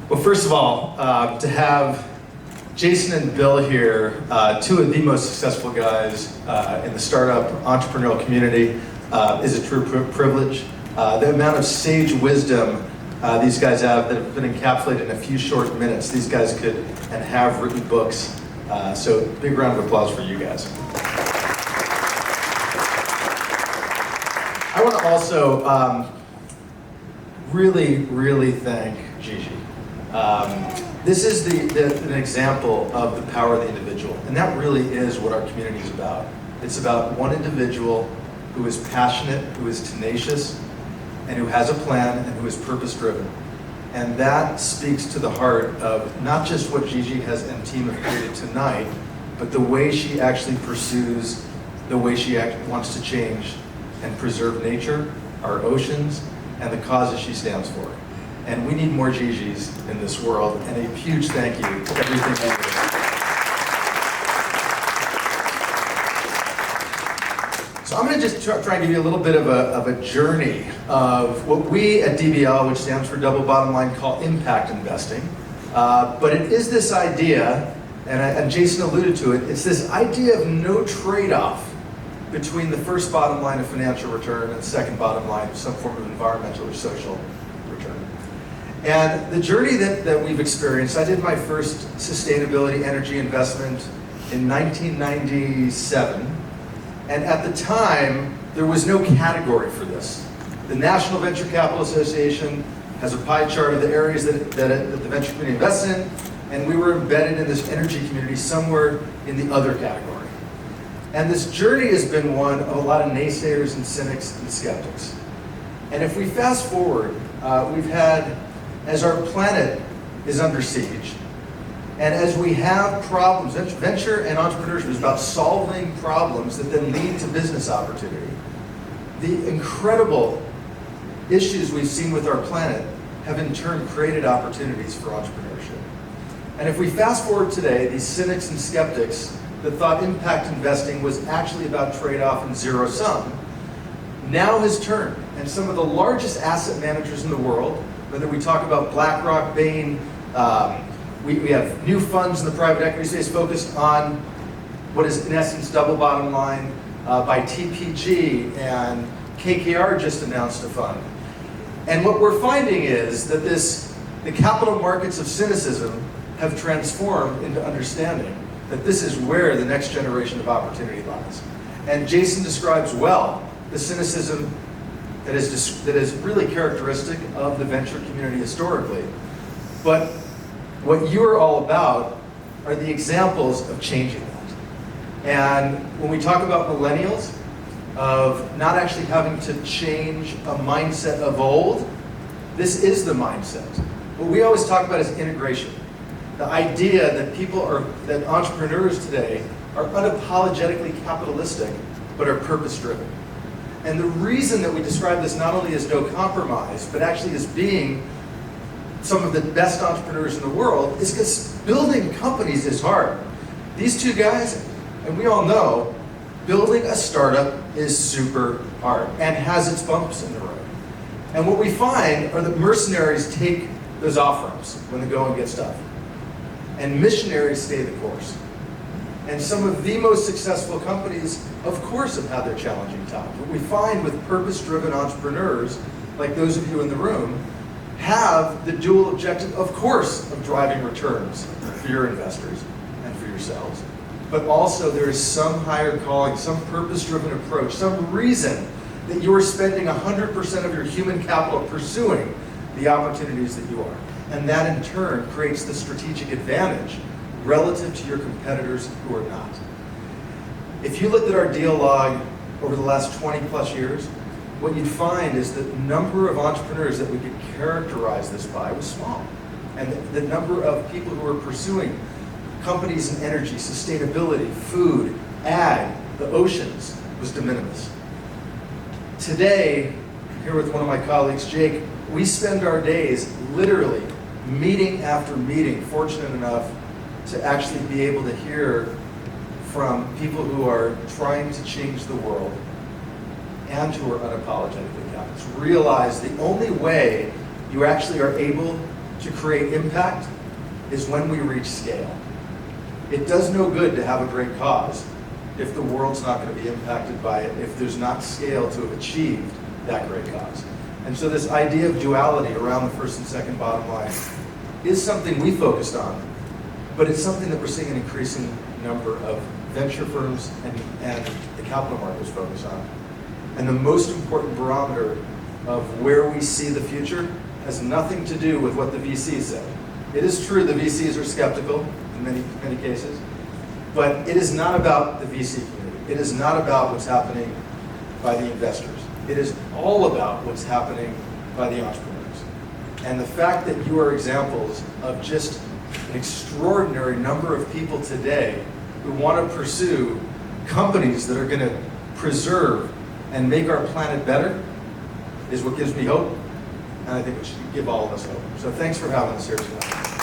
Well, first of all, to have Jason and Bill here, two of the most successful guys in the startup entrepreneurial community, is a true privilege. The amount of sage wisdom these guys have that have been encapsulated in a few short minutes, these guys could and have written books. So big round of applause for you guys. I want to also really thank Gigi. This is an example of the power of the individual, and that really is what our community is about. It's about one individual who is passionate, who is tenacious, and who has a plan, and who is purpose-driven. And that speaks to the heart of not just what Gigi and team have created tonight, but the way she actually pursues, the way she wants to change and preserve nature, our oceans, and the causes she stands for. And we need more Gigis in this world, and a huge thank you to everything you do. So I'm going to just try and give you a little bit of a journey of what we at DBL, which stands for Double Bottom Line, call impact investing. But it is this idea, and Jason alluded to it, it's this idea of no trade-off between the first bottom line of financial return and the second bottom line of some form of environmental or social return. And the journey that we've experienced, I did my first sustainability energy investment in 1997. And at the time, there was no category for this. The National Venture Capital Association has a pie chart of the areas that the venture community invests in, and we were embedded in this energy community somewhere in the other category. And this journey has been one of a lot of naysayers and cynics and skeptics. And if we fast forward, we've had, as our planet is under siege, and as we have problems, venture and entrepreneurship is about solving problems that then lead to business opportunity. The incredible issues we've seen with our planet have in turn created opportunities for entrepreneurship. And if we fast forward today, these cynics and skeptics that thought impact investing was actually about trade-off and zero sum, now has turned. And some of the largest asset managers in the world, whether we talk about BlackRock, Bain, we have new funds in the private equity space focused on what is in essence double bottom line by TPG, and KKR just announced a fund. And what we're finding is that the capital markets of cynicism have transformed into understanding that this is where the next generation of opportunity lies. And Jason describes well the cynicism that is really characteristic of the venture community historically. But what you're all about are the examples of changing that. And when we talk about millennials, of not actually having to change a mindset of old, this is the mindset. What we always talk about is integration. The idea that that entrepreneurs today are unapologetically capitalistic, but are purpose-driven. And the reason that we describe this not only as no compromise, but actually as being some of the best entrepreneurs in the world is because building companies is hard. These two guys, and we all know, building a startup is super hard and has its bumps in the road. And what we find are that mercenaries take those off-ramps when the going gets tough. And missionaries stay the course. And some of the most successful companies, of course, have had their challenging times. What we find with purpose-driven entrepreneurs, like those of you in the room, have the dual objective, of course, of driving returns for your investors and for yourselves. But also there is some higher calling, some purpose-driven approach, some reason that you are spending 100% of your human capital pursuing the opportunities that you are. And that in turn creates the strategic advantage relative to your competitors who are not. If you looked at our deal log over the last 20 plus years, what you'd find is that the number of entrepreneurs that we could characterize this by was small. And the number of people who are pursuing companies in energy, sustainability, food, ag, the oceans was de minimis. Today, here with one of my colleagues, Jake, we spend our days literally meeting after meeting, fortunate enough to actually be able to hear from people who are trying to change the world and who are unapologetically capitalists. Realize the only way you actually are able to create impact is when we reach scale. It does no good to have a great cause if the world's not going to be impacted by it, if there's not scale to have achieved that great cause. And so this idea of duality around the first and second bottom line is something we focused on, but it's something that we're seeing an increasing number of venture firms and the capital markets focus on. And the most important barometer of where we see the future has nothing to do with what the VCs say. It is true the VCs are skeptical in many cases, but it is not about the VC community. It is not about what's happening by the investors. It is all about what's happening by the entrepreneurs. And the fact that you are examples of just an extraordinary number of people today who want to pursue companies that are going to preserve and make our planet better is what gives me hope, and I think it should give all of us hope. So thanks for having us here tonight.